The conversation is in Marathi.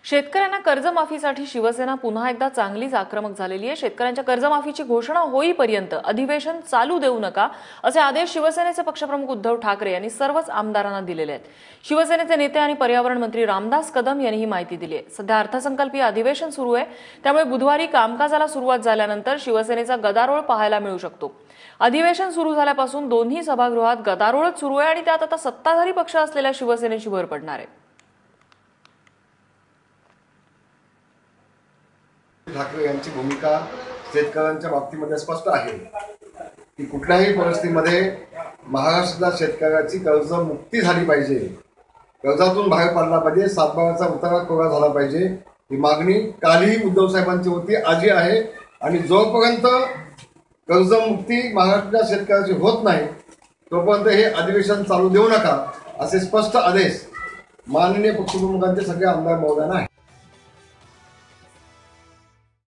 शेतकऱ्यांना कर्जमाफीसाठी शिवसेना पुन्हा एकदा चांगलीच आक्रमक झालेली आहे। शेतकऱ्यांच्या कर्जमाफीची घोषणा होईपर्यंत अधिवेशन चालू देऊ नका असे आदेश शिवसेनेचे पक्षप्रमुख उद्धव ठाकरे यांनी सर्वच आमदारांना दिलेले आहेत। शिवसेनेचे नेते आणि पर्यावरण मंत्री रामदास कदम यांनी ही माहिती दिली आहे। सध्या अर्थसंकल्पीय अधिवेशन सुरू आहे, त्यामुळे बुधवारी कामकाजाला सुरुवात झाल्यानंतर शिवसेनेचा गदारोळ पाहायला मिळू शकतो। अधिवेशन सुरू झाल्यापासून दोन्ही सभागृहात गदारोळच सुरू आहे आणि त्यात आता सत्ताधारी पक्ष असलेल्या शिवसेनेची भर पडणार आहे। ठाकरे यांची भूमिका शेतकऱ्यांच्या बाबतीमध्ये स्पष्ट आहे की कुठल्याही परिस्थितीमध्ये महाराष्ट्राच्या शेतकऱ्याची कर्जमुक्ती झाली पाहिजे, कर्जातून बाहेर पडला पाहिजे, सातबाराचा उतारा कोरा झाला पाहिजे। ही मागणी कालही उद्धव साहेबांची होती, आजही आहे आणि जोपर्यंत कर्जमुक्ती महाराष्ट्राच्या शेतकऱ्याची होत नाही तोपर्यंत हे अधिवेशन चालू देऊ नका असे स्पष्ट आदेश माननीय पक्षप्रमुखांचे सगळे आमदार महोदयांना आहे।